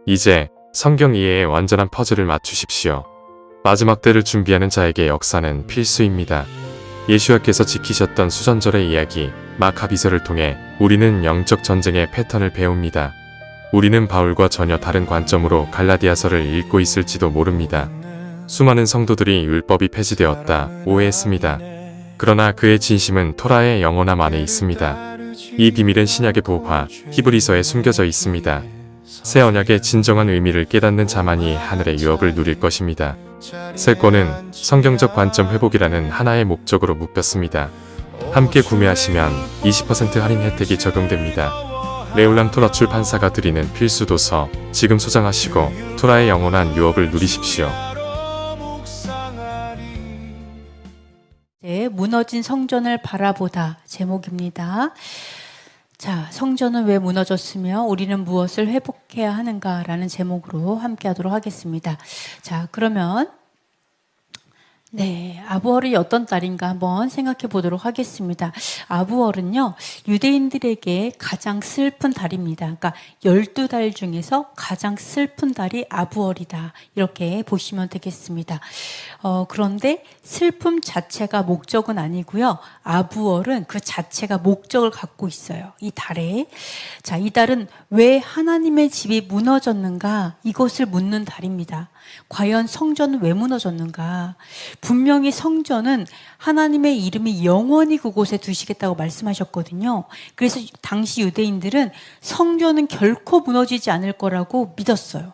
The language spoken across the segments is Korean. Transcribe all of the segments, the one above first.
이제 성경 이해의 완전한 퍼즐을 맞추십시오. 마지막 때를 준비하는 자에게 역사는 필수입니다. 예수와께서 지키셨던 수전절의 이야기 마카비서를 통해 우리는 영적 전쟁의 패턴을 배웁니다. 우리는 바울과 전혀 다른 관점으로 갈라디아서를 읽고 있을지도 모릅니다. 수많은 성도들이 율법이 폐지되었다 오해했습니다. 그러나 그의 진심은 토라의 영원함 안에 있습니다. 이 비밀은 신약의 보화 히브리서에 숨겨져 있습니다. 새 언약의 진정한 의미를 깨닫는 자만이 하늘의 유업을 누릴 것입니다. 새 권은 성경적 관점 회복이라는 하나의 목적으로 묶였습니다. 함께 구매하시면 20% 할인 혜택이 적용됩니다. 레올람 토라 출판사가 드리는 필수 도서 지금 소장하시고 토라의 영원한 유업을 누리십시오. 네, 무너진 성전을 바라보다 제목입니다. 자, 성전은 왜 무너졌으며 우리는 무엇을 회복해야 하는가라는 제목으로 함께 하도록 하겠습니다. 자, 그러면 아부월이 어떤 달인가 한번 생각해 보도록 하겠습니다. 아부월은요, 유대인들에게 가장 슬픈 달입니다. 그러니까 12달 중에서 가장 슬픈 달이 아부월이다. 이렇게 보시면 되겠습니다. 그런데 슬픔 자체가 목적은 아니고요. 아부월은 그 자체가 목적을 갖고 있어요. 이 달에. 자, 이 달은 왜 하나님의 집이 무너졌는가? 이것을 묻는 달입니다. 과연 성전은 왜 무너졌는가? 분명히 성전은 하나님의 이름이 영원히 그곳에 두시겠다고 말씀하셨거든요. 그래서 당시 유대인들은 성전은 결코 무너지지 않을 거라고 믿었어요.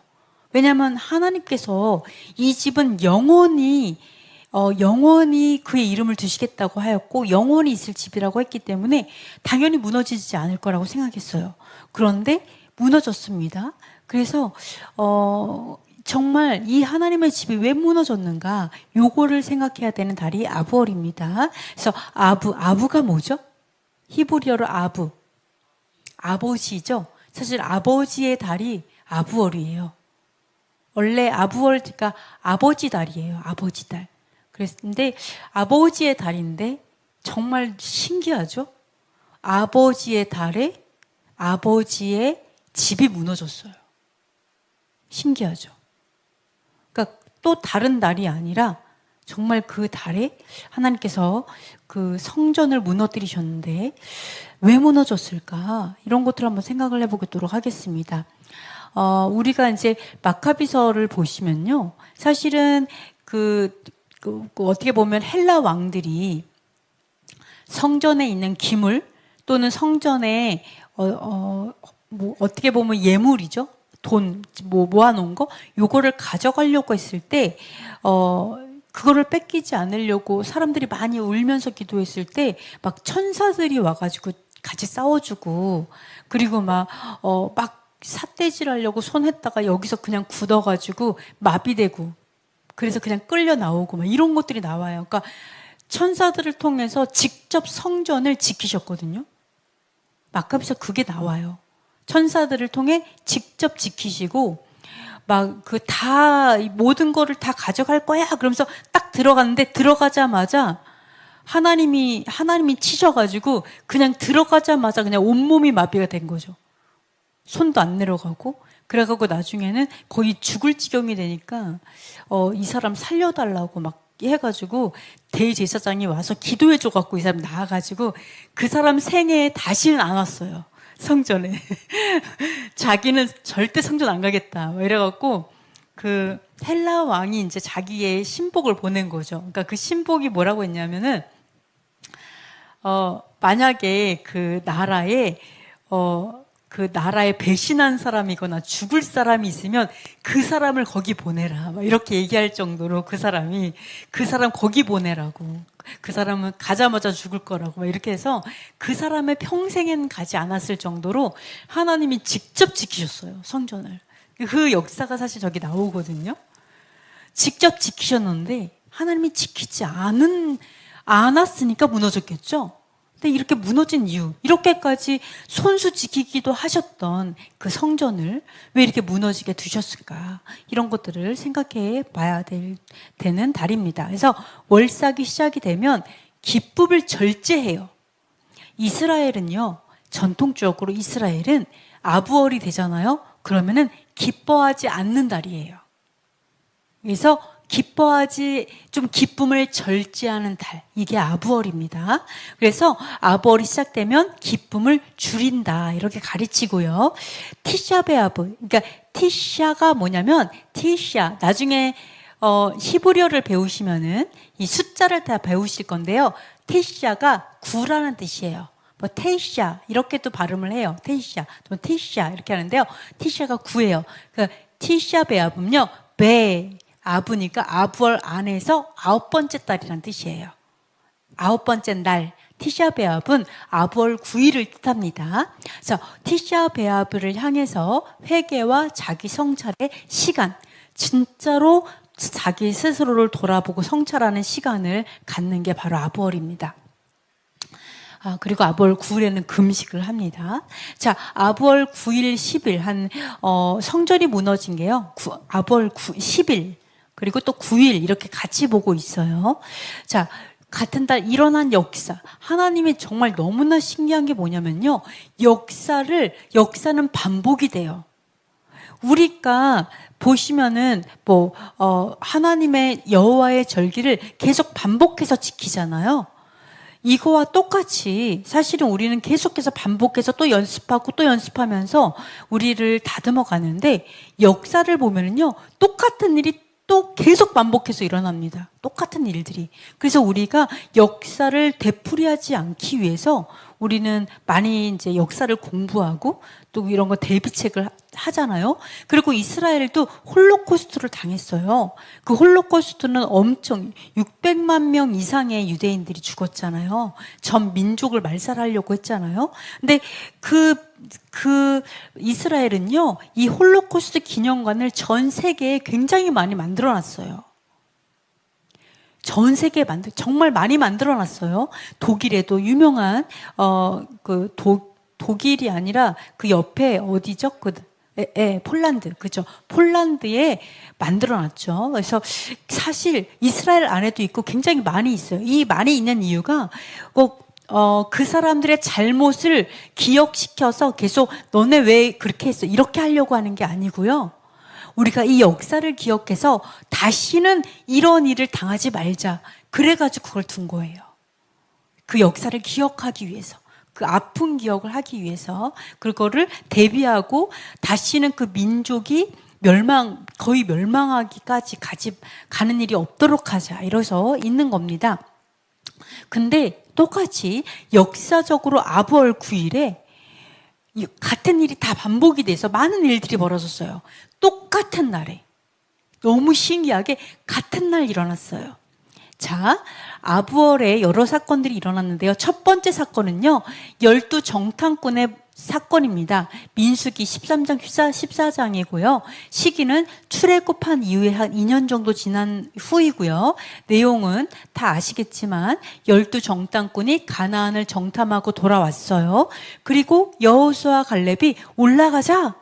왜냐하면 하나님께서 이 집은 영원히 그의 이름을 두시겠다고 하였고 영원히 있을 집이라고 했기 때문에 당연히 무너지지 않을 거라고 생각했어요. 그런데 무너졌습니다. 그래서 정말 이 하나님의 집이 왜 무너졌는가 요거를 생각해야 되는 달이 아부월입니다. 그래서 아부가 뭐죠? 히브리어로 아버지죠. 사실 아버지의 달이 아부월이에요. 원래 아부월가 아버지 달이에요. 아버지 달. 그랬는데 아버지의 달인데 정말 신기하죠? 아버지의 달에 아버지의 집이 무너졌어요. 신기하죠? 그러니까 또 다른 달이 아니라 정말 그 달에 하나님께서 그 성전을 무너뜨리셨는데 왜 무너졌을까? 이런 것들을 한번 생각을 해보도록 하겠습니다. 우리가 이제 마카비서를 보시면요. 사실은 어떻게 보면 헬라 왕들이 성전에 있는 기물 또는 성전에 어떻게 보면 예물이죠. 돈 모아놓은 거 요거를 가져가려고 했을 때 그거를 뺏기지 않으려고 사람들이 많이 울면서 기도했을 때 막 천사들이 와가지고 같이 싸워주고 그리고 막 삿대질하려고 손했다가 여기서 그냥 굳어가지고 마비되고 그래서 그냥 끌려 나오고 막 이런 것들이 나와요. 그러니까 천사들을 통해서 직접 성전을 지키셨거든요. 마카비서 그게 나와요. 천사들을 통해 직접 지키시고 막 모든 거를 다 가져갈 거야 그러면서 딱 들어갔는데 들어가자마자 하나님이 치셔가지고 그냥 들어가자마자 그냥 온몸이 마비가 된 거죠. 손도 안 내려가고 그래가지고 나중에는 거의 죽을 지경이 되니까 이 사람 살려달라고 막 해가지고 대제사장이 와서 기도해줘갖고 이 사람 나와가지고 그 사람 생애에 다시는 안 왔어요. 성전에. 자기는 절대 성전 안 가겠다. 이래갖고 그 헬라 왕이 이제 자기의 신복을 보낸 거죠. 그러니까 그 신복이 뭐라고 했냐면은 만약에 그 나라에 배신한 사람이거나 죽을 사람이 있으면 그 사람을 거기 보내라. 막 이렇게 얘기할 정도로 그 사람 거기 보내라고. 그 사람은 가자마자 죽을 거라고. 막 이렇게 해서 그 사람의 평생엔 가지 않았을 정도로 하나님이 직접 지키셨어요. 성전을. 그 역사가 사실 저기 나오거든요. 직접 지키셨는데 하나님이 지키지 않았으니까 무너졌겠죠. 근데 이렇게 무너진 이유, 이렇게까지 손수 지키기도 하셨던 그 성전을 왜 이렇게 무너지게 두셨을까? 이런 것들을 생각해 봐야 되는 달입니다. 그래서 월삭이 시작이 되면 기쁨을 절제해요. 이스라엘은요, 전통적으로 이스라엘은 아부월이 되잖아요. 그러면은 기뻐하지 않는 달이에요. 그래서 좀 기쁨을 절제하는 달. 이게 아부월입니다. 그래서 아부월이 시작되면 기쁨을 줄인다. 이렇게 가르치고요. 티샤베아브. 그러니까 티샤가 뭐냐면, 티샤. 나중에, 히브리어를 배우시면은 이 숫자를 다 배우실 건데요. 티샤가 9라는 뜻이에요. 뭐, 테이샤. 이렇게 또 발음을 해요. 테이샤. 또 티샤. 이렇게 하는데요. 티샤가 9예요. 그, 티샤베아브는요, 아부니까 아부월 안에서 9번째 달이란 뜻이에요. 9번째 날. 티샤베아브는 아부월 9일을 뜻합니다. 그래서 티샤베아브를 향해서 회개와 자기 성찰의 시간, 진짜로 자기 스스로를 돌아보고 성찰하는 시간을 갖는 게 바로 아부월입니다. 그리고 아부월 9일에는 금식을 합니다. 자, 아부월 9일, 10일, 성전이 무너진 게요. 아부월 10일, 그리고 또 9일, 이렇게 같이 보고 있어요. 자, 같은 달 일어난 역사. 하나님이 정말 너무나 신기한 게 뭐냐면요. 역사는 반복이 돼요. 우리가 보시면은, 하나님의 여호와의 절기를 계속 반복해서 지키잖아요. 이거와 똑같이 사실은 우리는 계속해서 반복해서 또 연습하고 또 연습하면서 우리를 다듬어 가는데, 역사를 보면은요, 똑같은 일이 또 계속 반복해서 일어납니다. 똑같은 일들이. 그래서 우리가 역사를 되풀이하지 않기 위해서 우리는 많이 이제 역사를 공부하고 또 이런 거 대비책을 하잖아요. 그리고 이스라엘도 홀로코스트를 당했어요. 그 홀로코스트는 엄청 600만 명 이상의 유대인들이 죽었잖아요. 전 민족을 말살하려고 했잖아요. 근데 그 이스라엘은요, 이 홀로코스트 기념관을 전 세계에 굉장히 많이 만들어 놨어요. 전 세계에 정말 많이 만들어 놨어요. 독일에도 유명한, 독일이 아니라 그 옆에 어디죠? 폴란드. 그죠? 폴란드에 만들어 놨죠. 그래서 사실 이스라엘 안에도 있고 굉장히 많이 있어요. 이 많이 있는 이유가 그 사람들의 잘못을 기억시켜서 계속 너네 왜 그렇게 했어? 이렇게 하려고 하는 게 아니고요. 우리가 이 역사를 기억해서 다시는 이런 일을 당하지 말자. 그래가지고 그걸 둔 거예요. 그 역사를 기억하기 위해서. 그 아픈 기억을 하기 위해서. 그거를 대비하고 다시는 그 민족이 거의 멸망하기까지 가는 일이 없도록 하자. 이래서 있는 겁니다. 근데 똑같이 역사적으로 아부월 9일에 같은 일이 다 반복이 돼서 많은 일들이 벌어졌어요. 똑같은 날에. 너무 신기하게 같은 날 일어났어요. 자, 아부월에 여러 사건들이 일어났는데요. 첫 번째 사건은요, 12정탐꾼의 사건입니다. 민수기 13장 14장이고요. 시기는 출애굽한 이후에 한 2년 정도 지난 후이고요. 내용은 다 아시겠지만 12정탐꾼이 가나안을 정탐하고 돌아왔어요. 그리고 여호수아 갈렙이 올라가자.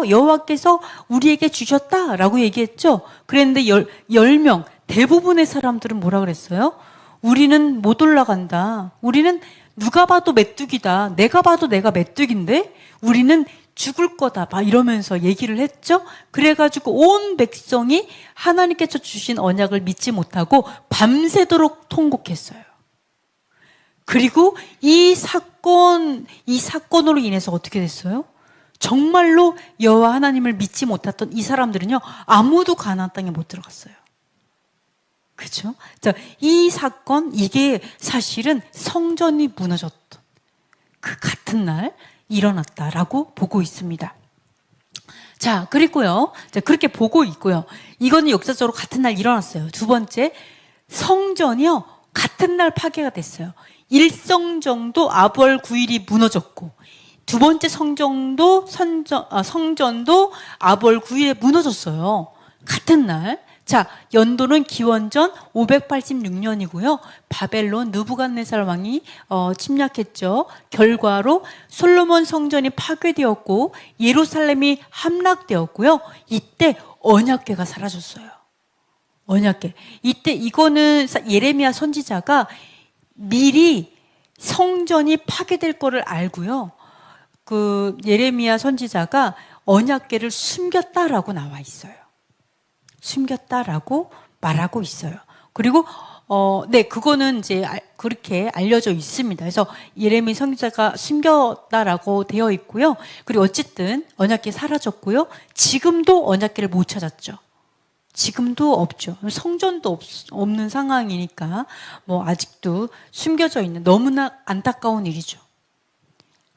여호와께서 우리에게 주셨다라고 얘기했죠. 그랬는데 10명 대부분의 사람들은 뭐라 그랬어요? 우리는 못 올라간다. 우리는 누가 봐도 메뚜기다. 내가 봐도 내가 메뚜기인데 우리는 죽을 거다. 막 이러면서 얘기를 했죠. 그래가지고 온 백성이 하나님께서 주신 언약을 믿지 못하고 밤새도록 통곡했어요. 그리고 이 사건으로 인해서 어떻게 됐어요? 정말로 여호와 하나님을 믿지 못했던 이 사람들은요, 아무도 가나안 땅에 못 들어갔어요. 그렇죠? 자, 이 사건, 이게 사실은 성전이 무너졌던 그 같은 날 일어났다라고 보고 있습니다. 자, 그리고요, 자, 그렇게 보고 있고요. 이거는 역사적으로 같은 날 일어났어요. 두 번째, 성전이요, 같은 날 파괴가 됐어요. 1성전도 아부월 9일이 무너졌고, 두 번째 성전도 아부월 9일에 무너졌어요. 같은 날. 자, 연도는 기원전 586년이고요. 바벨론 느부갓네살 왕이 침략했죠. 결과로 솔로몬 성전이 파괴되었고 예루살렘이 함락되었고요. 이때 언약궤가 사라졌어요. 언약궤. 이때 이거는 예레미야 선지자가 미리 성전이 파괴될 거를 알고요. 그 예레미야 선지자가 언약궤를 숨겼다라고 나와 있어요. 숨겼다라고 말하고 있어요. 그리고 네, 그거는 이제 그렇게 알려져 있습니다. 그래서 예레미 선지자가 숨겼다라고 되어 있고요. 그리고 어쨌든 언약궤 사라졌고요. 지금도 언약궤를 못 찾았죠. 지금도 없죠. 성전도 없는 상황이니까 뭐 아직도 숨겨져 있는 너무나 안타까운 일이죠.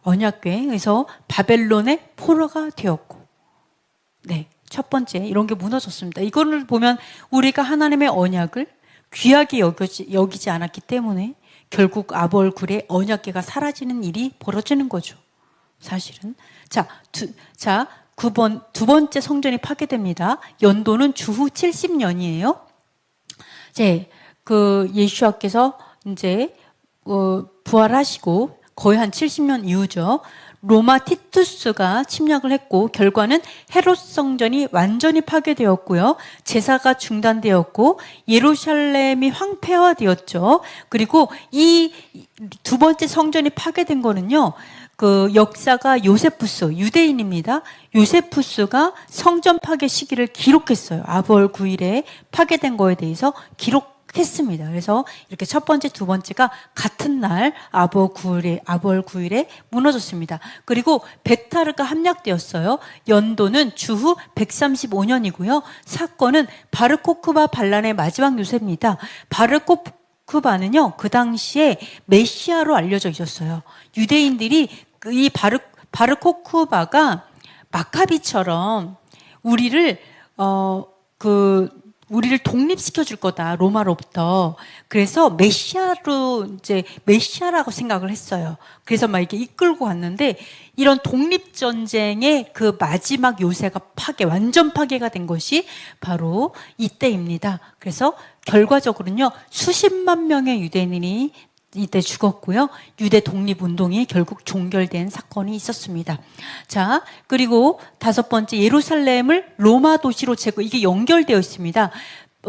언약궤에서 바벨론의 포로가 되었고, 네, 첫 번째 이런 게 무너졌습니다. 이거를 보면 우리가 하나님의 언약을 귀하게 여기지 않았기 때문에 결국 아벌굴의 언약궤가 사라지는 일이 벌어지는 거죠. 사실은. 두 번째 성전이 파괴됩니다. 연도는 주후 70년이에요. 이제 그 예수님께서 이제 부활하시고 거의 한 70년 이후죠. 로마 티투스가 침략을 했고 결과는 헤롯 성전이 완전히 파괴되었고요. 제사가 중단되었고 예루살렘이 황폐화되었죠. 그리고 이 두 번째 성전이 파괴된 거는요. 그 역사가 요세푸스, 유대인입니다. 요세푸스가 성전 파괴 시기를 기록했어요. 아벌 9일에 파괴된 거에 대해서 기록했습니다. 그래서 이렇게 첫 번째, 두 번째가 같은 날 아벌 9일에 무너졌습니다. 그리고 베타르가 함락되었어요. 연도는 주후 135년이고요. 사건은 바르코크바 반란의 마지막 요새입니다. 바르코크바는요, 그 당시에 메시아로 알려져 있었어요. 유대인들이 이 바르코크바가 마카비처럼 우리를 독립시켜 줄 거다, 로마로부터. 그래서 메시아라고 생각을 했어요. 그래서 막 이렇게 이끌고 갔는데 이런 독립전쟁의 그 마지막 요새가 완전 파괴가 된 것이 바로 이때입니다. 그래서 결과적으로는요, 수십만 명의 유대인이 이때 죽었고요. 유대 독립운동이 결국 종결된 사건이 있었습니다. 자, 그리고 다섯 번째, 예루살렘을 로마 도시로 이게 연결되어 있습니다.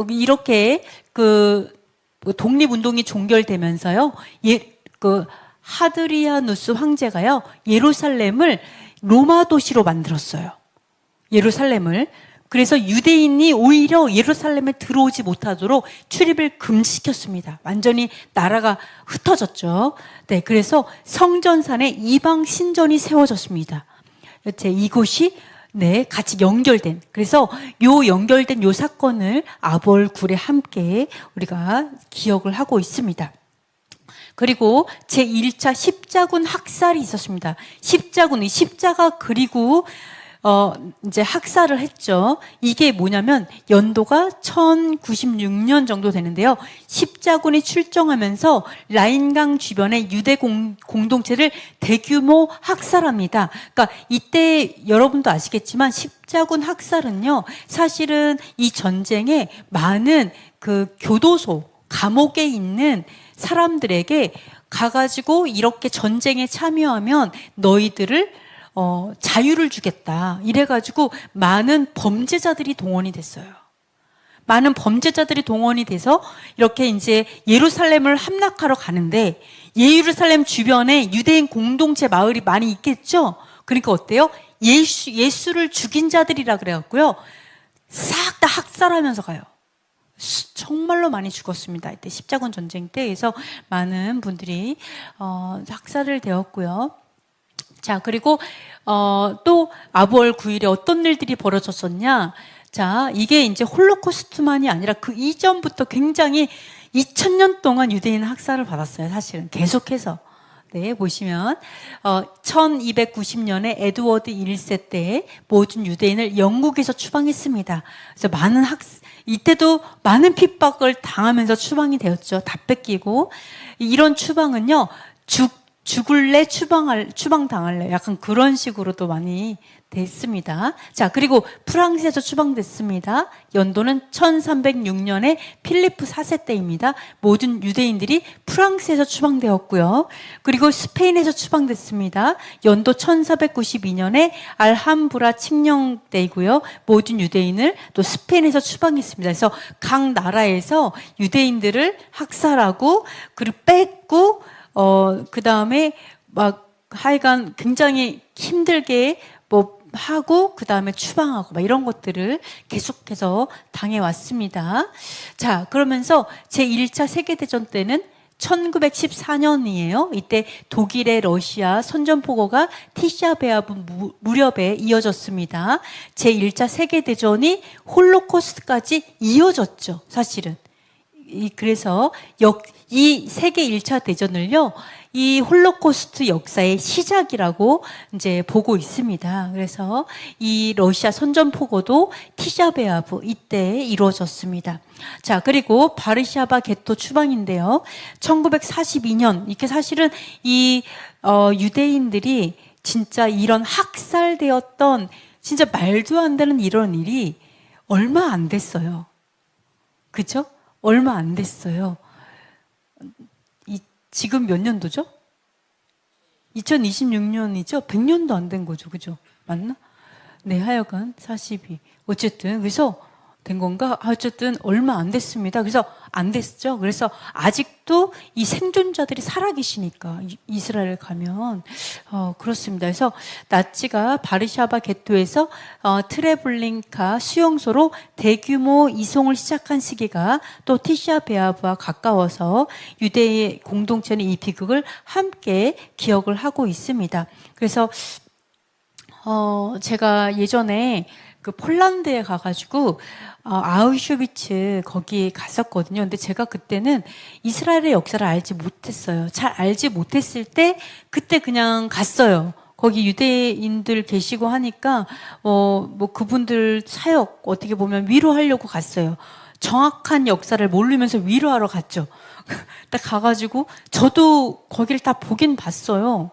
이렇게 그 독립운동이 종결되면서요. 그 하드리아누스 황제가요. 예루살렘을 로마 도시로 만들었어요. 예루살렘을. 그래서 유대인이 오히려 예루살렘에 들어오지 못하도록 출입을 금지시켰습니다. 완전히 나라가 흩어졌죠. 네, 그래서 성전산에 이방 신전이 세워졌습니다. 이곳이 네, 같이 연결된. 그래서 연결된 요 사건을 아벌굴에 함께 우리가 기억을 하고 있습니다. 그리고 제1차 십자군 학살이 있었습니다. 십자가 그리고 이제 학살을 했죠. 이게 뭐냐면 연도가 1096년 정도 되는데요. 십자군이 출정하면서 라인강 주변의 유대 공동체를 대규모 학살합니다. 그러니까 이때 여러분도 아시겠지만 십자군 학살은요, 사실은 이 전쟁에 많은 그 교도소, 감옥에 있는 사람들에게 가가지고 이렇게 전쟁에 참여하면 너희들을 자유를 주겠다. 이래가지고 많은 범죄자들이 동원이 됐어요. 많은 범죄자들이 동원이 돼서 이렇게 이제 예루살렘을 함락하러 가는데 예루살렘 주변에 유대인 공동체 마을이 많이 있겠죠? 그러니까 어때요? 예수를 죽인 자들이라 그래갖고요. 싹 다 학살하면서 가요. 정말로 많이 죽었습니다. 이때 십자군 전쟁 때. 그래서 많은 분들이 학살을 되었고요. 자, 그리고 또 아부월 9일에 어떤 일들이 벌어졌었냐? 자, 이게 이제 홀로코스트만이 아니라 그 이전부터 굉장히 2000년 동안 유대인 학살을 받았어요. 사실은 계속해서. 네, 보시면 1290년에 에드워드 1세 때 모든 유대인을 영국에서 추방했습니다. 그래서 이때도 많은 핍박을 당하면서 추방이 되었죠. 다 뺏기고. 이런 추방은요, 죽을래 추방당할래 약간 그런 식으로도 많이 됐습니다. 자, 그리고 프랑스에서 추방됐습니다. 연도는 1306년에 필리프 4세 때입니다. 모든 유대인들이 프랑스에서 추방되었고요. 그리고 스페인에서 추방됐습니다. 연도 1492년에 알함브라 칙령 때이고요. 모든 유대인을 또 스페인에서 추방했습니다. 그래서 각 나라에서 유대인들을 학살하고 그리고 뺏고 그 다음에 막 하여간 굉장히 힘들게 뭐 하고 그 다음에 추방하고 막 이런 것들을 계속해서 당해왔습니다. 자, 그러면서 제1차 세계대전 때는 1914년이에요. 이때 독일의 러시아 선전포고가 티샤 베아브 무렵에 이어졌습니다. 제1차 세계대전이 홀로코스트까지 이어졌죠. 사실은. 그래서 이 세계 1차 대전을요, 이 홀로코스트 역사의 시작이라고 이제 보고 있습니다. 그래서 이 러시아 선전포고도 티샤베아브 이때 이루어졌습니다. 자, 그리고 바르샤바 게토 추방인데요. 1942년, 이게 사실은 이 유대인들이 진짜 이런 학살되었던 진짜 말도 안 되는 이런 일이 얼마 안 됐어요. 그죠? 얼마 안 됐어요. 지금 몇 년도죠? 2026년이죠? 100년도 안 된 거죠. 그죠? 맞나? 네, 하여간 42. 어쨌든, 그래서 된 건가? 어쨌든 얼마 안 됐습니다. 그래서 안 됐죠. 그래서 아직도 이 생존자들이 살아계시니까 이스라엘 가면 그렇습니다. 그래서 나치가 바르샤바 게토에서 트레블링카 수용소로 대규모 이송을 시작한 시기가 또 티샤 베아브와 가까워서 유대의 공동체는 이 비극을 함께 기억을 하고 있습니다. 그래서 제가 예전에 그 폴란드에 가가지고 아우슈비츠 거기에 갔었거든요. 근데 제가 그때는 이스라엘의 역사를 알지 못했어요. 잘 알지 못했을 때 그때 그냥 갔어요. 거기 유대인들 계시고 하니까 뭐 그분들 사역 어떻게 보면 위로하려고 갔어요. 정확한 역사를 모르면서 위로하러 갔죠. 딱 가가지고 저도 거기를 다 보긴 봤어요.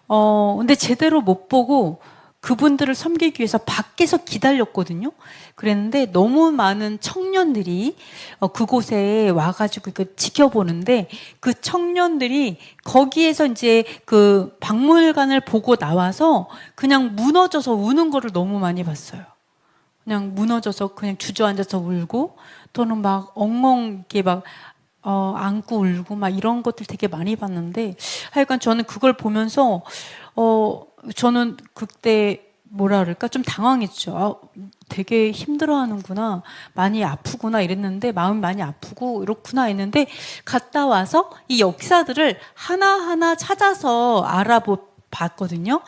근데 제대로 못 보고 그분들을 섬기기 위해서 밖에서 기다렸거든요. 그랬는데 너무 많은 청년들이 그곳에 와가지고 지켜보는데 그 청년들이 거기에서 이제 그 박물관을 보고 나와서 그냥 무너져서 우는 거를 너무 많이 봤어요. 그냥 무너져서 그냥 주저앉아서 울고 또는 막 엉엉 이렇게 막 안고 울고 막 이런 것들 되게 많이 봤는데 하여간 저는 그걸 보면서 저는 그때 뭐라 그럴까 좀 당황했죠. 되게 힘들어하는구나, 많이 아프구나 이랬는데 마음이 많이 아프고 이렇구나 했는데 갔다 와서 이 역사들을 하나하나 찾아서 알아봤거든요.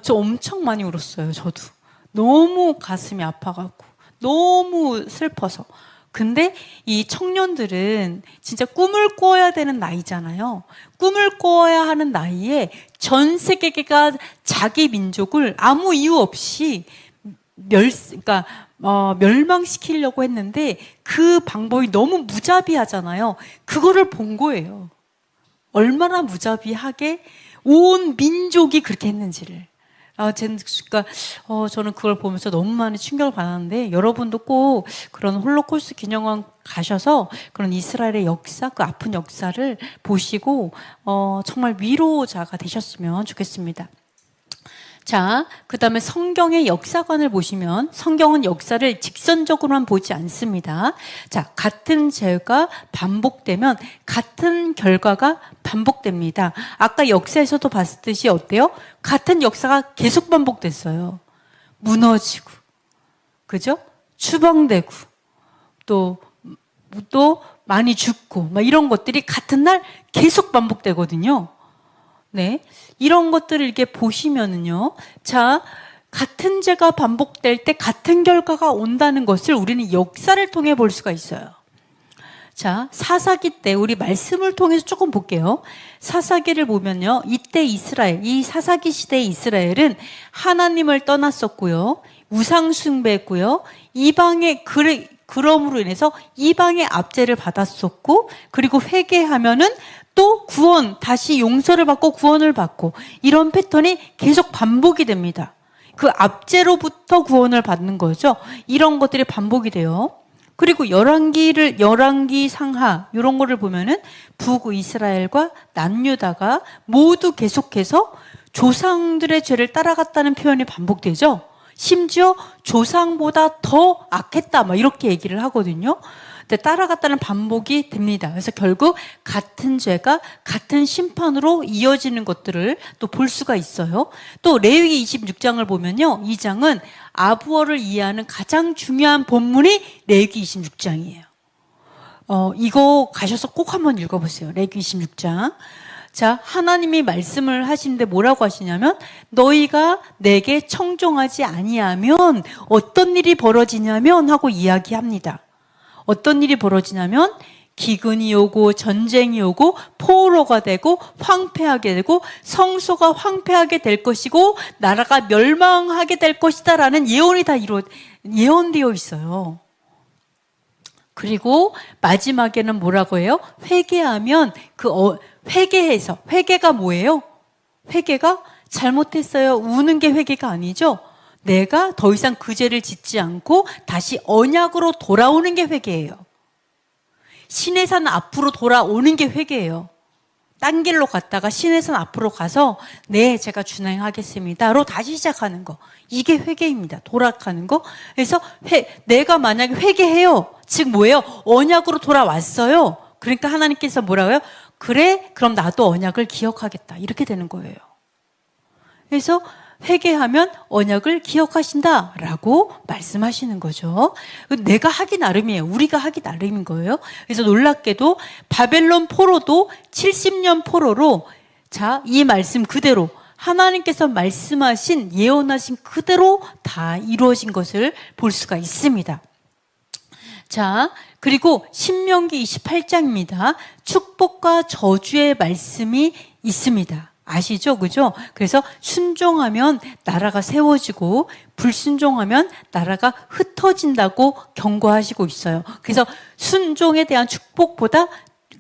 저 엄청 많이 울었어요. 저도 너무 가슴이 아파갖고 너무 슬퍼서. 근데 이 청년들은 진짜 꿈을 꿔야 되는 나이잖아요. 꿈을 꿔야 하는 나이에 전 세계가 자기 민족을 아무 이유 없이 멸망시키려고 했는데 그 방법이 너무 무자비하잖아요. 그거를 본 거예요. 얼마나 무자비하게 온 민족이 그렇게 했는지를. 그러니까 저는 그걸 보면서 너무 많이 충격을 받았는데 여러분도 꼭 그런 홀로코스트 기념관 가셔서 그런 이스라엘의 역사, 그 아픈 역사를 보시고 정말 위로자가 되셨으면 좋겠습니다. 자, 그 다음에 성경의 역사관을 보시면 성경은 역사를 직선적으로만 보지 않습니다. 자, 같은 죄가 반복되면 같은 결과가 반복됩니다. 아까 역사에서도 봤듯이 어때요? 같은 역사가 계속 반복됐어요. 무너지고, 그죠? 추방되고, 또 많이 죽고, 막 이런 것들이 같은 날 계속 반복되거든요. 네. 이런 것들을 이렇게 보시면은요. 자, 같은 죄가 반복될 때 같은 결과가 온다는 것을 우리는 역사를 통해 볼 수가 있어요. 자, 사사기 때 우리 말씀을 통해서 조금 볼게요. 사사기를 보면요. 이때 이 사사기 시대의 이스라엘은 하나님을 떠났었고요. 우상 숭배했고요. 그럼으로 인해서 이방의 압제를 받았었고, 그리고 회개하면은 또 다시 용서를 받고 구원을 받고, 이런 패턴이 계속 반복이 됩니다. 그 압제로부터 구원을 받는 거죠. 이런 것들이 반복이 돼요. 그리고 열왕기 상하, 이런 거를 보면은 북이스라엘과 남유다가 모두 계속해서 조상들의 죄를 따라갔다는 표현이 반복되죠. 심지어 조상보다 더 악했다. 막 이렇게 얘기를 하거든요. 근데 따라갔다는 반복이 됩니다. 그래서 결국 같은 죄가 같은 심판으로 이어지는 것들을 또 볼 수가 있어요. 또 레위기 26장을 보면요. 이 장은 아부어를 이해하는 가장 중요한 본문이 레위기 26장이에요. 이거 가셔서 꼭 한번 읽어보세요. 레위기 26장. 자, 하나님이 말씀을 하시는데 뭐라고 하시냐면 너희가 내게 청종하지 아니하면 어떤 일이 벌어지냐면 하고 이야기합니다. 어떤 일이 벌어지냐면 기근이 오고 전쟁이 오고 포로가 되고 황폐하게 되고 성소가 황폐하게 될 것이고 나라가 멸망하게 될 것이다라는 예언이 다 예언되어 있어요. 그리고 마지막에는 뭐라고 해요? 회개하면 회개해서, 회개가 뭐예요? 회개가 잘못했어요. 우는 게 회개가 아니죠. 내가 더 이상 그 죄를 짓지 않고 다시 언약으로 돌아오는 게 회개예요. 신의 산 앞으로 돌아오는 게 회개예요. 딴 길로 갔다가 신의 산 앞으로 가서 네, 제가 준행하겠습니다로 다시 시작하는 거. 이게 회개입니다. 돌아가는 거. 그래서 내가 만약에 회개해요. 즉 뭐예요? 언약으로 돌아왔어요. 그러니까 하나님께서 뭐라고요? 그래, 그럼 나도 언약을 기억하겠다. 이렇게 되는 거예요. 그래서 회개하면 언약을 기억하신다라고 말씀하시는 거죠. 내가 하기 나름이에요. 우리가 하기 나름인 거예요. 그래서 놀랍게도 바벨론 포로도 70년 포로로 자, 이 말씀 그대로 하나님께서 말씀하신 예언하신 그대로 다 이루어진 것을 볼 수가 있습니다. 자, 그리고 신명기 28장입니다. 축복과 저주의 말씀이 있습니다. 아시죠? 그죠? 그래서 순종하면 나라가 세워지고 불순종하면 나라가 흩어진다고 경고하시고 있어요. 그래서 순종에 대한 축복보다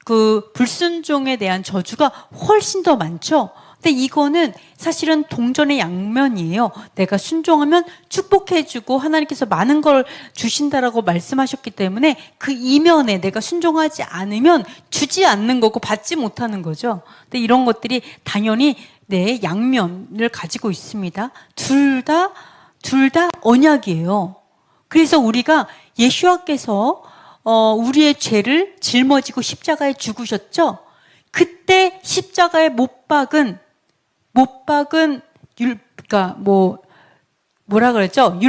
그 불순종에 대한 저주가 훨씬 더 많죠. 근데 이거는 사실은 동전의 양면이에요. 내가 순종하면 축복해주고 하나님께서 많은 걸 주신다라고 말씀하셨기 때문에 그 이면에 내가 순종하지 않으면 주지 않는 거고 받지 못하는 거죠. 근데 이런 것들이 당연히 내 양면을 가지고 있습니다. 둘 다 언약이에요. 그래서 우리가 예수와께서 우리의 죄를 짊어지고 십자가에 죽으셨죠. 그때 십자가에 못 박은 그러니까 뭐라 그랬죠?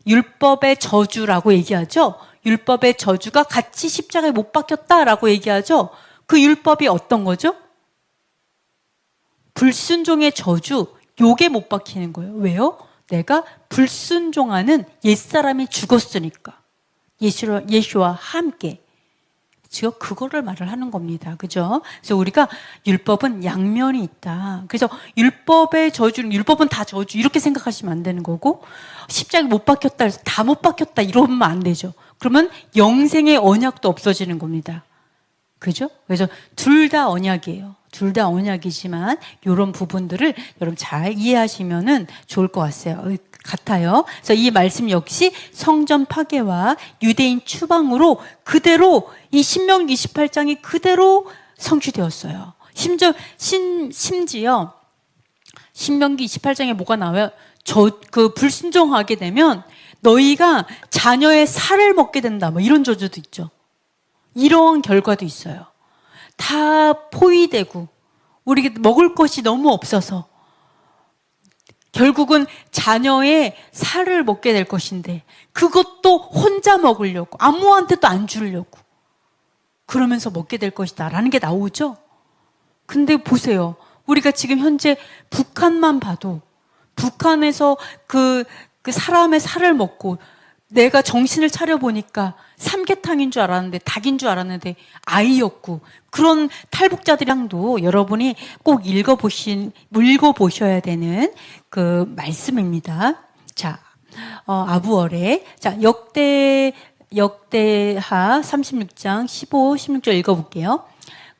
율법의 저주라고 얘기하죠. 율법의 저주가 같이 십자가에 못 박혔다라고 얘기하죠. 그 율법이 어떤 거죠? 불순종의 저주, 요게 못 박히는 거예요. 왜요? 내가 불순종하는 옛사람이 죽었으니까. 예수와 함께. 즉 그거를 말을 하는 겁니다. 그죠? 그래서 우리가 율법은 양면이 있다. 그래서 율법은 다 저주 이렇게 생각하시면 안 되는 거고 십자가에 못 박혔다 해서 다 못 박혔다 이러면 안 되죠. 그러면 영생의 언약도 없어지는 겁니다. 그죠? 그래서 둘 다 언약이에요. 둘 다 언약이지만 이런 부분들을 여러분 잘 이해하시면은 좋을 것 같아요. 그래서 이 말씀 역시 성전 파괴와 유대인 추방으로 그대로 이 신명기 28장이 그대로 성취되었어요. 심지어 신명기 28장에 뭐가 나와요? 그 불순종하게 되면 너희가 자녀의 살을 먹게 된다. 뭐 이런 저주도 있죠. 이런 결과도 있어요. 다 포위되고 우리가 먹을 것이 너무 없어서 결국은 자녀의 살을 먹게 될 것인데 그것도 혼자 먹으려고 아무한테도 안 주려고 그러면서 먹게 될 것이다 라는 게 나오죠. 근데 보세요. 우리가 지금 현재 북한만 봐도 북한에서 그 사람의 살을 먹고 내가 정신을 차려보니까 삼계탕인 줄 알았는데 닭인 줄 알았는데 아이였고 그런 탈북자들이랑도 여러분이 꼭 읽어보셔야 되는 그 말씀입니다. 자, 아부월에 자 역대하 36장 15, 16절 읽어볼게요.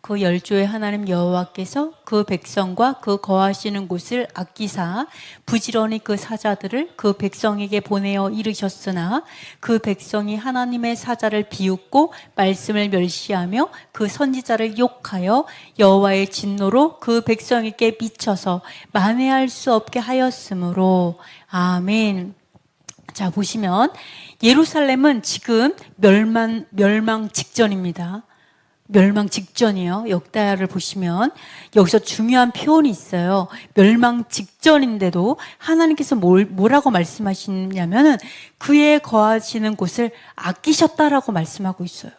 그 열조의 하나님 여호와께서 그 백성과 그 거하시는 곳을 아끼사 부지런히 그 사자들을 그 백성에게 보내어 이르셨으나 그 백성이 하나님의 사자를 비웃고 말씀을 멸시하며 그 선지자를 욕하여 여호와의 진노로 그 백성에게 미쳐서 만회할 수 없게 하였으므로. 아멘. 자, 보시면 예루살렘은 지금 멸망 직전입니다. 멸망 직전이에요. 역다하를 보시면 여기서 중요한 표현이 있어요. 멸망 직전인데도 하나님께서 뭐라고 말씀하시냐면은 그의 거하시는 곳을 아끼셨다라고 말씀하고 있어요.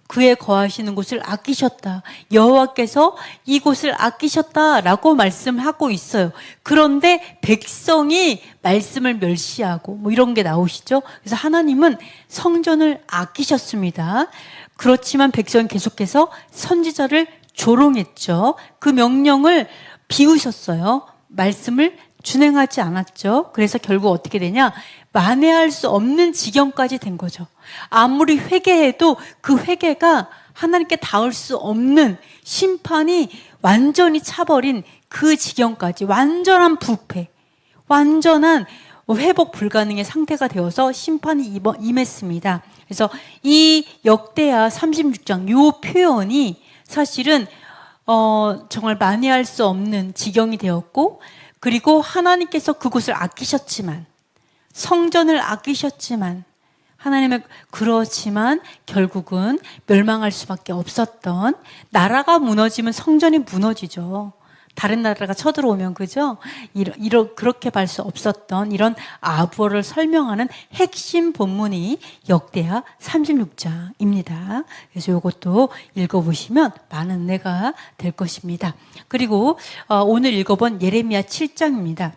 그의 거하시는 곳을 아끼셨다. 여호와께서 이곳을 아끼셨다라고 말씀하고 있어요. 그런데 백성이 말씀을 멸시하고 뭐 이런 게 나오시죠. 그래서 하나님은 성전을 아끼셨습니다. 그렇지만 백성이 계속해서 선지자를 조롱했죠. 그 명령을 비우셨어요. 말씀을 준행하지 않았죠. 그래서 결국 어떻게 되냐? 만회할 수 없는 지경까지 된 거죠. 아무리 회개해도 그 회개가 하나님께 닿을 수 없는 심판이 완전히 차버린 그 지경까지 완전한 부패, 완전한 회복 불가능의 상태가 되어서 심판이 임했습니다. 그래서 이 역대하 36장 요 표현이 사실은 정말 만회할 수 없는 지경이 되었고, 그리고 하나님께서 그곳을 아끼셨지만, 성전을 아끼셨지만, 하나님의 그렇지만 결국은 멸망할 수밖에 없었던, 나라가 무너지면 성전이 무너지죠. 다른 나라가 쳐들어오면, 그죠? 그렇게 볼 수 없었던 이런 아부어를 설명하는 핵심 본문이 역대하 36장입니다. 그래서 이것도 읽어보시면 많은 은혜가 될 것입니다. 그리고 오늘 읽어본 예레미야 7장입니다.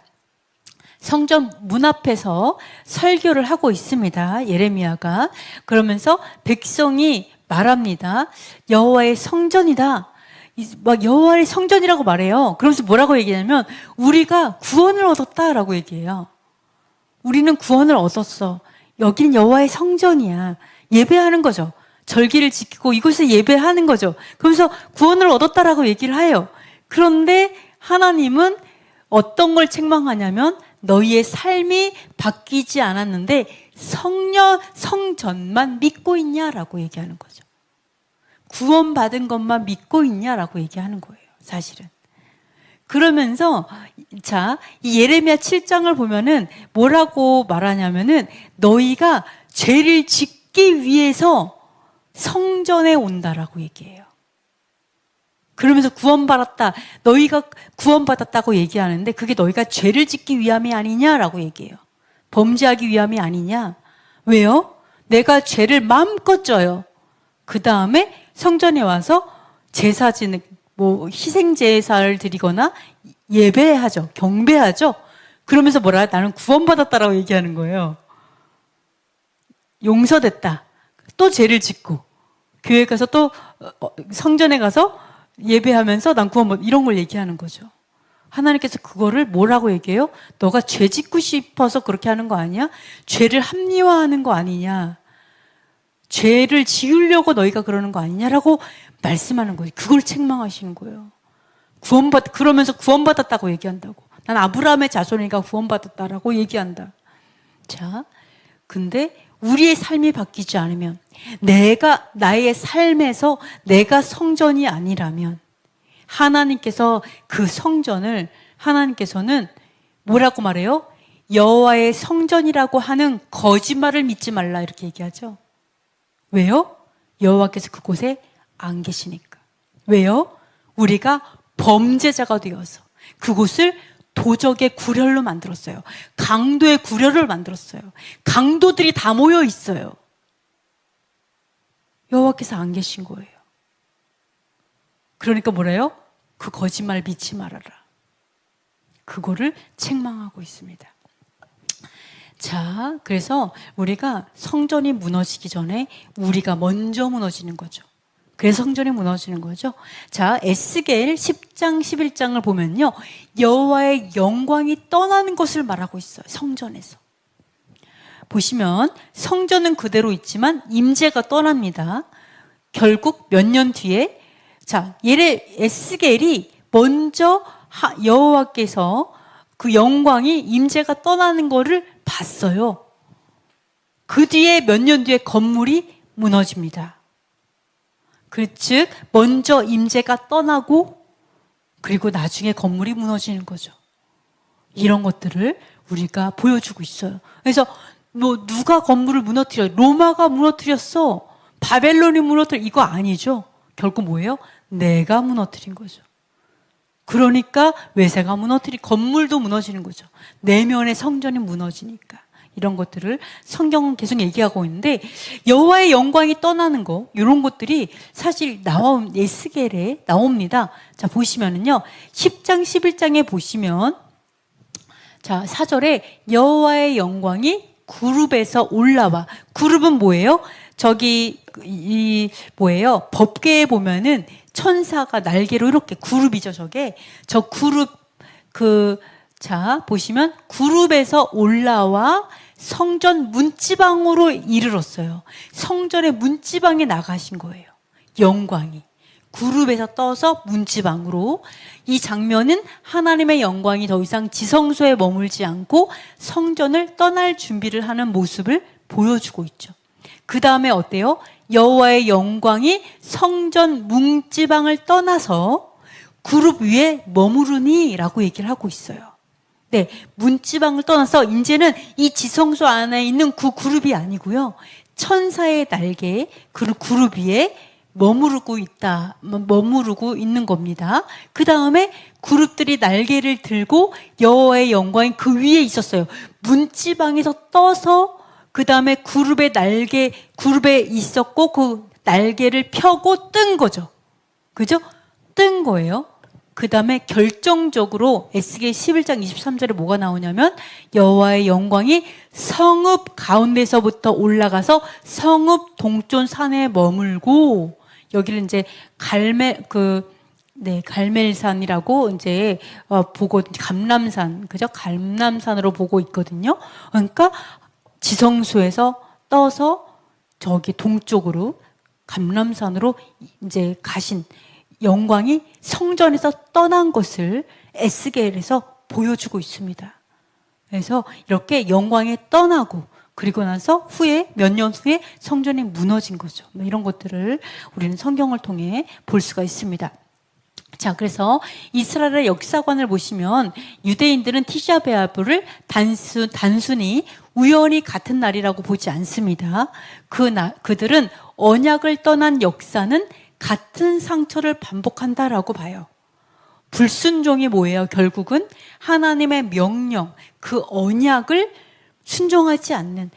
성전 문 앞에서 설교를 하고 있습니다. 예레미야가. 그러면서 백성이 말합니다. 여호와의 성전이다. 막 여호와의 성전이라고 말해요. 그러면서 뭐라고 얘기하냐면 우리가 구원을 얻었다라고 얘기해요. 우리는 구원을 얻었어. 여기는 여호와의 성전이야. 예배하는 거죠. 절기를 지키고 이곳에 예배하는 거죠. 그러면서 구원을 얻었다라고 얘기를 해요. 그런데 하나님은 어떤 걸 책망하냐면 너희의 삶이 바뀌지 않았는데 성전만 믿고 있냐라고 얘기하는 거죠. 구원받은 것만 믿고 있냐라고 얘기하는 거예요, 사실은. 그러면서 자, 이 예레미야 7장을 보면은 뭐라고 말하냐면은 너희가 죄를 짓기 위해서 성전에 온다라고 얘기해요. 그러면서 구원받았다, 너희가 구원받았다고 얘기하는데 그게 너희가 죄를 짓기 위함이 아니냐라고 얘기해요. 범죄하기 위함이 아니냐. 왜요? 내가 죄를 마음껏 져요. 그 다음에 성전에 와서 제사 지는 희생 제사를 드리거나 예배하죠. 경배하죠. 그러면서 뭐라? 나는 구원받았다라고 얘기하는 거예요. 용서됐다. 또 죄를 짓고 교회 가서 또 성전에 가서 예배하면서 난 구원받, 이런 걸 얘기하는 거죠. 하나님께서 그거를 뭐라고 얘기해요? 너가 죄 짓고 싶어서 그렇게 하는 거 아니야? 죄를 합리화하는 거 아니냐? 죄를 지으려고 너희가 그러는 거 아니냐라고 말씀하는 거예요. 그걸 책망하시는 거예요. 그러면서 구원받았다고 얘기한다고. 난 아브라함의 자손이니까 구원받았다라고 얘기한다. 자, 근데 우리의 삶이 바뀌지 않으면, 나의 삶에서 내가 성전이 아니라면, 하나님께서 그 성전을, 하나님께서는 뭐라고 말해요? 여호와의 성전이라고 하는 거짓말을 믿지 말라, 이렇게 얘기하죠. 왜요? 여호와께서 그곳에 안 계시니까. 왜요? 우리가 범죄자가 되어서 그곳을 도적의 구렬로 만들었어요. 강도의 구렬을 만들었어요. 강도들이 다 모여 있어요. 여호와께서 안 계신 거예요. 그러니까 뭐래요? 그 거짓말 믿지 말아라. 그거를 책망하고 있습니다. 자, 그래서 우리가 성전이 무너지기 전에 우리가 먼저 무너지는 거죠. 그래서 성전이 무너지는 거죠. 자, 에스겔 10장 11장을 보면요, 여호와의 영광이 떠나는 것을 말하고 있어요. 성전에서 보시면 성전은 그대로 있지만 임재가 떠납니다. 결국 몇 년 뒤에 자, 에스겔이 먼저 여호와께서 그 영광이 임재가 떠나는 거를 봤어요. 그 뒤에 몇 년 뒤에 건물이 무너집니다. 즉 먼저 임재가 떠나고 그리고 나중에 건물이 무너지는 거죠. 이런 것들을 우리가 보여주고 있어요. 그래서 뭐 누가 건물을 무너뜨려? 로마가 무너뜨렸어. 바벨론이 무너뜨려. 이거 아니죠. 결국 뭐예요? 내가 무너뜨린 거죠. 그러니까 외세가 건물도 무너지는 거죠. 내면의 성전이 무너지니까. 이런 것들을 성경은 계속 얘기하고 있는데 여호와의 영광이 떠나는 거 이런 것들이 사실 에스겔에 나옵니다. 자 보시면은요 10장 11장에 보시면 자 4절에 여호와의 영광이 구룹에서 올라와. 구룹은 뭐예요? 저기 뭐예요? 법궤에 보면은 천사가 날개로 이렇게 구룹이죠. 저게 저 구룹 자 보시면 구룹에서 올라와 성전 문지방으로 이르렀어요. 성전의 문지방에 나가신 거예요. 영광이 구룹에서 떠서 문지방으로. 이 장면은 하나님의 영광이 더 이상 지성소에 머물지 않고 성전을 떠날 준비를 하는 모습을 보여주고 있죠. 그 다음에 어때요? 여호와의 영광이 성전 문지방을 떠나서 구룹 위에 머무르니 라고 얘기를 하고 있어요. 네, 문지방을 떠나서 이제는 이 지성소 안에 있는 그 그룹이 아니고요. 천사의 날개 그 그룹 위에 머무르고 있는 겁니다. 그 다음에 그룹들이 날개를 들고 여호와의 영광이 그 위에 있었어요. 문지방에서 떠서 그 다음에 그룹에 있었고 그 날개를 펴고 뜬 거죠. 그죠? 뜬 거예요. 그 다음에 결정적으로 에스겔 11장 23절에 뭐가 나오냐면 여호와의 영광이 성읍 가운데서부터 올라가서 성읍 동쪽 산에 머물고 여기를 이제 갈멜산이라고 이제 보고 감람산 그죠? 감람산으로 보고 있거든요. 그러니까 지성소에서 떠서 저기 동쪽으로 감람산으로 이제 가신 영광이 성전에서 떠난 것을 에스겔에서 보여주고 있습니다. 그래서 이렇게 영광이 떠나고 그리고 나서 몇 년 후에 성전이 무너진 거죠. 이런 것들을 우리는 성경을 통해 볼 수가 있습니다. 자, 그래서 이스라엘의 역사관을 보시면 유대인들은 티샤베아브를 단순히 우연히 같은 날이라고 보지 않습니다. 그들은 언약을 떠난 역사는 같은 상처를 반복한다라고 봐요. 불순종이 뭐예요? 결국은 하나님의 명령, 그 언약을 순종하지 않는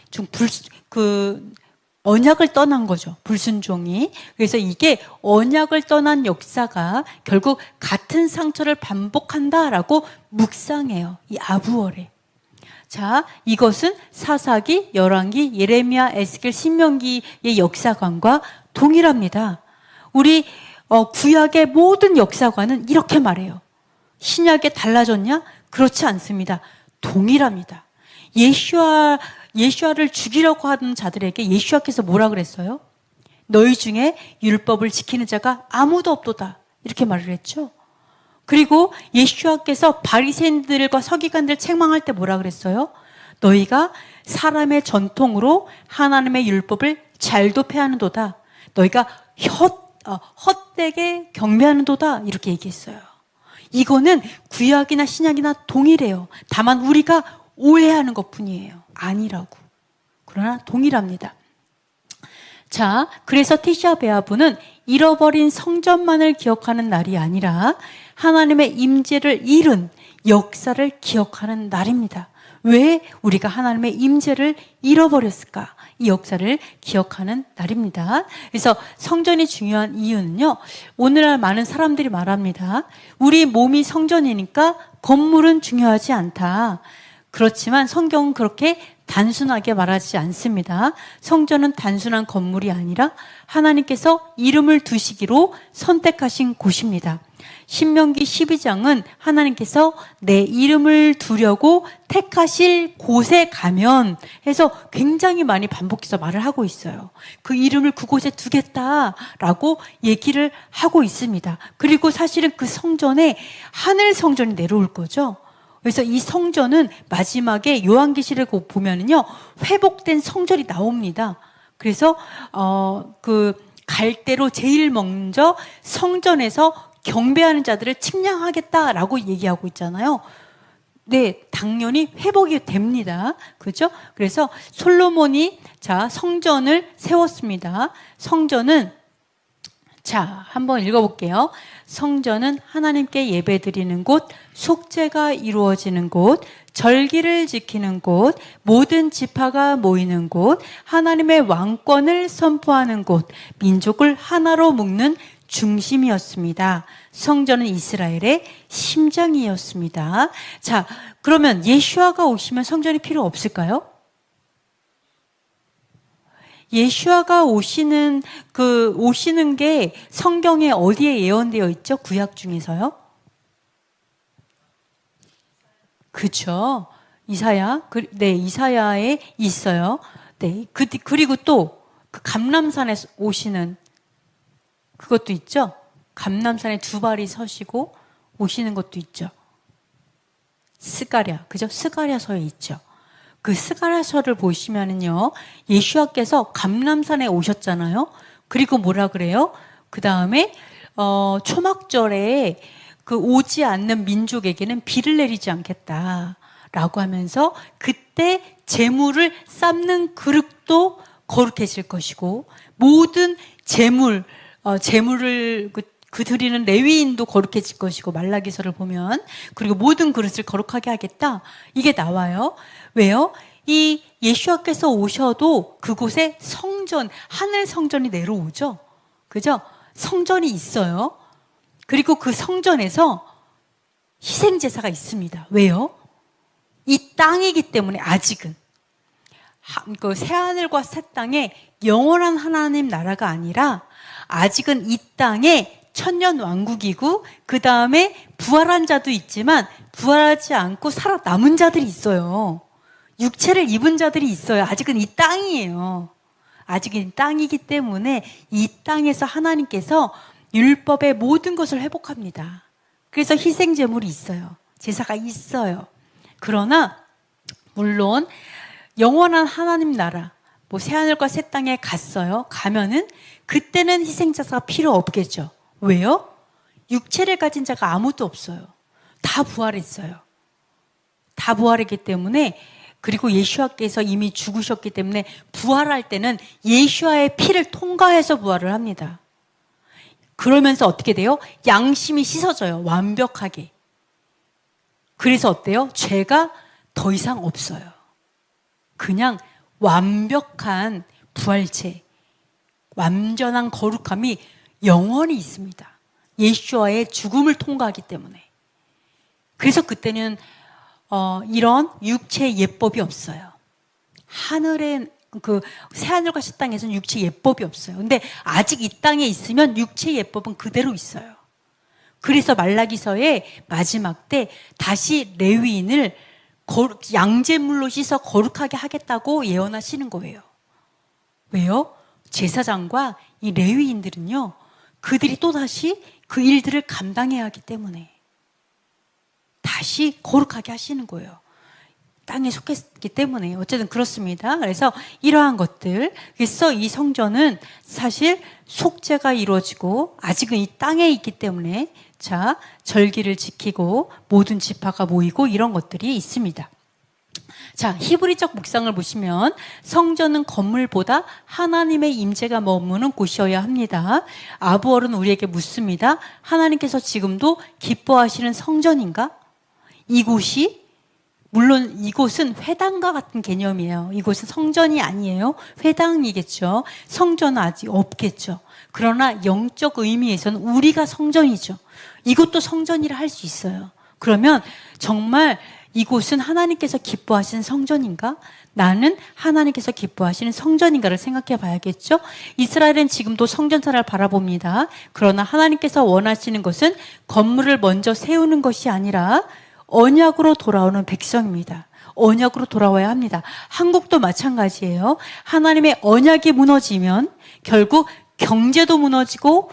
언약을 떠난 거죠. 불순종이. 그래서 이게 언약을 떠난 역사가 결국 같은 상처를 반복한다라고 묵상해요. 이 아부월에. 자, 이것은 사사기, 열왕기, 예레미야, 에스겔, 신명기의 역사관과 동일합니다. 우리 구약의 모든 역사관은 이렇게 말해요. 신약에 달라졌냐? 그렇지 않습니다. 동일합니다. 예수아를 죽이려고 하는 자들에게 예수아께서 뭐라 그랬어요? 너희 중에 율법을 지키는 자가 아무도 없도다. 이렇게 말을 했죠. 그리고 예수아께서 바리새인들과 서기관들 책망할 때 뭐라 그랬어요? 너희가 사람의 전통으로 하나님의 율법을 잘 도패하는도다. 너희가 헛되게 경배하는도다. 이렇게 얘기했어요. 이거는 구약이나 신약이나 동일해요. 다만 우리가 오해하는 것뿐이에요. 아니라고. 그러나 동일합니다. 자, 그래서 티샤베아브는 잃어버린 성전만을 기억하는 날이 아니라 하나님의 임재를 잃은 역사를 기억하는 날입니다. 왜 우리가 하나님의 임재를 잃어버렸을까? 이 역사를 기억하는 날입니다. 그래서 성전이 중요한 이유는요. 오늘날 많은 사람들이 말합니다. 우리 몸이 성전이니까 건물은 중요하지 않다. 그렇지만 성경은 그렇게 단순하게 말하지 않습니다. 성전은 단순한 건물이 아니라 하나님께서 이름을 두시기로 선택하신 곳입니다. 신명기 12장은 하나님께서 내 이름을 두려고 택하실 곳에 가면 해서 굉장히 많이 반복해서 말을 하고 있어요. 그 이름을 그곳에 두겠다라고 얘기를 하고 있습니다. 그리고 사실은 그 성전에 하늘 성전이 내려올 거죠. 그래서 이 성전은 마지막에 요한계시를 보면은요, 회복된 성전이 나옵니다. 그래서 그 갈대로 제일 먼저 성전에서 경배하는 자들을 측량하겠다라고 얘기하고 있잖아요. 네, 당연히 회복이 됩니다. 그렇죠? 그래서 솔로몬이 성전을 세웠습니다. 성전은 한번 읽어볼게요. 성전은 하나님께 예배드리는 곳, 속죄가 이루어지는 곳, 절기를 지키는 곳, 모든 지파가 모이는 곳, 하나님의 왕권을 선포하는 곳, 민족을 하나로 묶는 중심이었습니다. 성전은 이스라엘의 심장이었습니다. 그러면 예수아가 오시면 성전이 필요 없을까요? 예수아가 오시는 게 성경에 어디에 예언되어 있죠? 구약 중에서요? 그렇죠. 이사야. 네, 이사야에 있어요. 네. 그리고 또 그 감람산에 오시는 그것도 있죠. 감람산에 두 발이 서시고 오시는 것도 있죠. 스가랴. 그죠? 스가랴서에 있죠. 그 스가랴서를 보시면은요, 예수아께서 감람산에 오셨잖아요. 그리고 뭐라 그래요? 그 다음에 초막절에 그 오지 않는 민족에게는 비를 내리지 않겠다라고 하면서 그때 재물을 삶는 그릇도 거룩해질 것이고 모든 재물을 그 드리는 레위인도 거룩해질 것이고 말라기서를 보면 그리고 모든 그릇을 거룩하게 하겠다 이게 나와요. 왜요? 이 예수아께서 오셔도 그곳에 성전, 하늘 성전이 내려오죠. 그죠? 성전이 있어요. 그리고 그 성전에서 희생제사가 있습니다. 왜요? 이 땅이기 때문에 아직은 그 새하늘과 새 땅에 영원한 하나님 나라가 아니라 아직은 이 땅에 천년 왕국이고 그 다음에 부활한 자도 있지만 부활하지 않고 살아남은 자들이 있어요. 육체를 입은 자들이 있어요. 아직은 이 땅이에요. 아직은 이 땅이기 때문에 이 땅에서 하나님께서 율법의 모든 것을 회복합니다. 그래서 희생제물이 있어요. 제사가 있어요. 그러나 물론 영원한 하나님 나라 새하늘과 새 땅에 갔어요. 가면은 그때는 희생제사가 필요 없겠죠. 왜요? 육체를 가진 자가 아무도 없어요. 다 부활했어요. 다 부활했기 때문에 그리고 예수아께서 이미 죽으셨기 때문에 부활할 때는 예수아의 피를 통과해서 부활을 합니다. 그러면서 어떻게 돼요? 양심이 씻어져요. 완벽하게. 그래서 어때요? 죄가 더 이상 없어요. 그냥 완벽한 부활체, 완전한 거룩함이 영원히 있습니다. 예수와의 죽음을 통과하기 때문에. 그래서 그때는 이런 육체의 예법이 없어요. 하늘에 새하늘과 새 땅에서는 육체 예법이 없어요. 근데 아직 이 땅에 있으면 육체 예법은 그대로 있어요. 그래서 말라기서의 마지막 때 다시 레위인을 양제물로 씻어 거룩하게 하겠다고 예언하시는 거예요. 왜요? 제사장과 이 레위인들은요, 그들이 또다시 그 일들을 감당해야 하기 때문에 다시 거룩하게 하시는 거예요. 땅에 속했기 때문에. 어쨌든 그렇습니다. 그래서 이러한 것들. 그래서 이 성전은 사실 속죄가 이루어지고 아직은 이 땅에 있기 때문에 절기를 지키고 모든 지파가 모이고 이런 것들이 있습니다. 히브리적 묵상을 보시면 성전은 건물보다 하나님의 임재가 머무는 곳이어야 합니다. 아부얼은 우리에게 묻습니다. 하나님께서 지금도 기뻐하시는 성전인가? 이곳이 물론 이곳은 회당과 같은 개념이에요. 이곳은 성전이 아니에요. 회당이겠죠. 성전은 아직 없겠죠. 그러나 영적 의미에서는 우리가 성전이죠. 이것도 성전이라 할 수 있어요. 그러면 정말 이곳은 하나님께서 기뻐하시는 성전인가? 나는 하나님께서 기뻐하시는 성전인가를 생각해 봐야겠죠? 이스라엘은 지금도 성전사를 바라봅니다. 그러나 하나님께서 원하시는 것은 건물을 먼저 세우는 것이 아니라 언약으로 돌아오는 백성입니다. 언약으로 돌아와야 합니다. 한국도 마찬가지예요. 하나님의 언약이 무너지면 결국 경제도 무너지고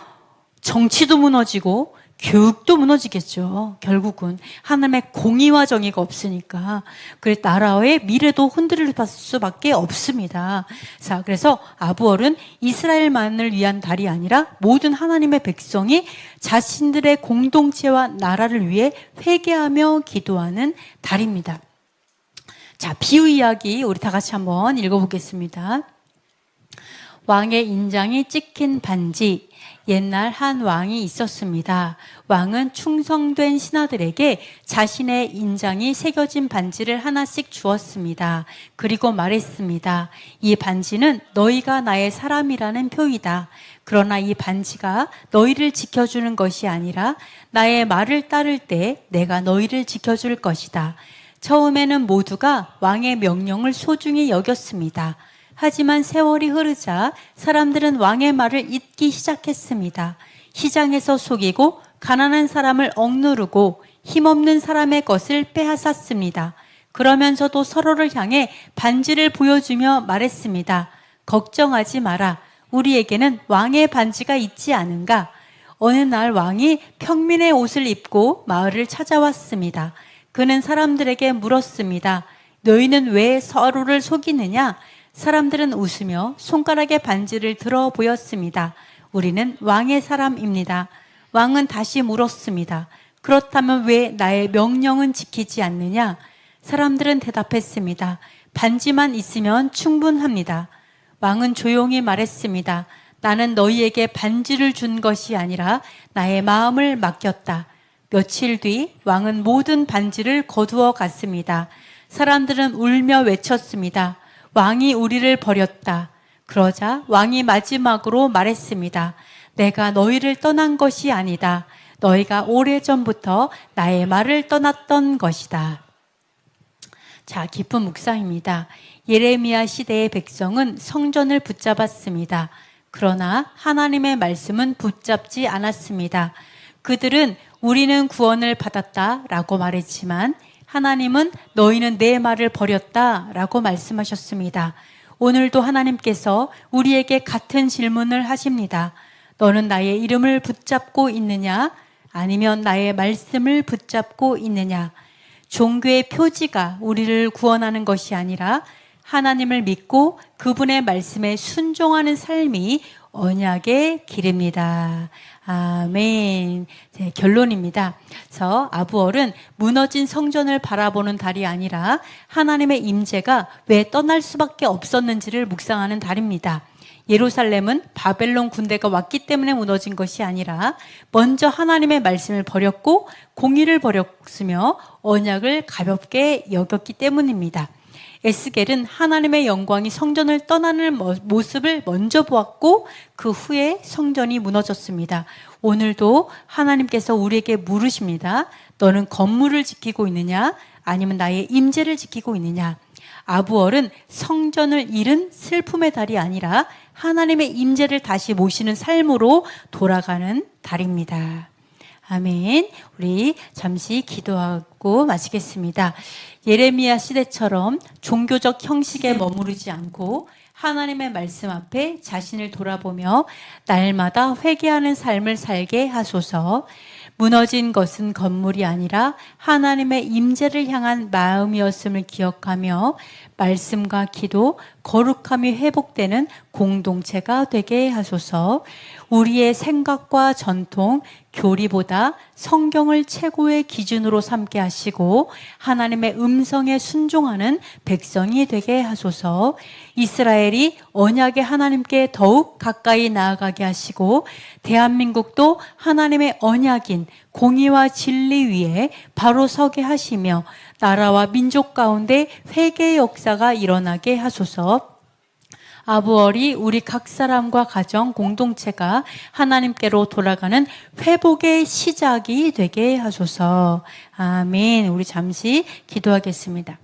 정치도 무너지고 교육도 무너지겠죠. 결국은 하나님의 공의와 정의가 없으니까 그래서 나라의 미래도 흔들릴 수밖에 없습니다. 자, 그래서 아부월은 이스라엘만을 위한 달이 아니라 모든 하나님의 백성이 자신들의 공동체와 나라를 위해 회개하며 기도하는 달입니다. 자, 비유 이야기 우리 다 같이 한번 읽어보겠습니다. 왕의 인장이 찍힌 반지. 옛날 한 왕이 있었습니다. 왕은 충성된 신하들에게 자신의 인장이 새겨진 반지를 하나씩 주었습니다. 그리고 말했습니다. 이 반지는 너희가 나의 사람이라는 표이다. 그러나 이 반지가 너희를 지켜주는 것이 아니라 나의 말을 따를 때 내가 너희를 지켜줄 것이다. 처음에는 모두가 왕의 명령을 소중히 여겼습니다. 하지만 세월이 흐르자 사람들은 왕의 말을 잊기 시작했습니다. 시장에서 속이고 가난한 사람을 억누르고 힘없는 사람의 것을 빼앗았습니다. 그러면서도 서로를 향해 반지를 보여주며 말했습니다. 걱정하지 마라. 우리에게는 왕의 반지가 있지 않은가? 어느 날 왕이 평민의 옷을 입고 마을을 찾아왔습니다. 그는 사람들에게 물었습니다. 너희는 왜 서로를 속이느냐? 사람들은 웃으며 손가락에 반지를 들어 보였습니다. 우리는 왕의 사람입니다. 왕은 다시 물었습니다. 그렇다면 왜 나의 명령은 지키지 않느냐? 사람들은 대답했습니다. 반지만 있으면 충분합니다. 왕은 조용히 말했습니다. 나는 너희에게 반지를 준 것이 아니라 나의 마음을 맡겼다. 며칠 뒤 왕은 모든 반지를 거두어 갔습니다. 사람들은 울며 외쳤습니다. 왕이 우리를 버렸다. 그러자 왕이 마지막으로 말했습니다. 내가 너희를 떠난 것이 아니다. 너희가 오래전부터 나의 말을 떠났던 것이다. 자, 깊은 묵상입니다. 예레미야 시대의 백성은 성전을 붙잡았습니다. 그러나 하나님의 말씀은 붙잡지 않았습니다. 그들은 우리는 구원을 받았다라고 말했지만 하나님은 너희는 내 말을 버렸다라고 말씀하셨습니다. 오늘도 하나님께서 우리에게 같은 질문을 하십니다. 너는 나의 이름을 붙잡고 있느냐? 아니면 나의 말씀을 붙잡고 있느냐? 종교의 표지가 우리를 구원하는 것이 아니라 하나님을 믿고 그분의 말씀에 순종하는 삶이 언약의 길입니다. 아멘. 네, 결론입니다. 그래서 아부월은 무너진 성전을 바라보는 달이 아니라 하나님의 임재가 왜 떠날 수밖에 없었는지를 묵상하는 달입니다. 예루살렘은 바벨론 군대가 왔기 때문에 무너진 것이 아니라 먼저 하나님의 말씀을 버렸고 공의를 버렸으며 언약을 가볍게 여겼기 때문입니다. 에스겔은 하나님의 영광이 성전을 떠나는 모습을 먼저 보았고 그 후에 성전이 무너졌습니다. 오늘도 하나님께서 우리에게 물으십니다. 너는 건물을 지키고 있느냐? 아니면 나의 임재를 지키고 있느냐? 아부월은 성전을 잃은 슬픔의 달이 아니라 하나님의 임재를 다시 모시는 삶으로 돌아가는 달입니다. 아멘. 우리 잠시 기도하고 마치겠습니다. 예레미야 시대처럼 종교적 형식에 머무르지 않고 하나님의 말씀 앞에 자신을 돌아보며 날마다 회개하는 삶을 살게 하소서. 무너진 것은 건물이 아니라 하나님의 임재를 향한 마음이었음을 기억하며 말씀과 기도, 거룩함이 회복되는 공동체가 되게 하소서. 우리의 생각과 전통, 교리보다 성경을 최고의 기준으로 삼게 하시고 하나님의 음성에 순종하는 백성이 되게 하소서. 이스라엘이 언약의 하나님께 더욱 가까이 나아가게 하시고 대한민국도 하나님의 언약인 공의와 진리 위에 바로 서게 하시며 나라와 민족 가운데 회개의 역사가 일어나게 하소서. 아부월이 우리 각 사람과 가정 공동체가 하나님께로 돌아가는 회복의 시작이 되게 하소서. 아멘. 우리 잠시 기도하겠습니다.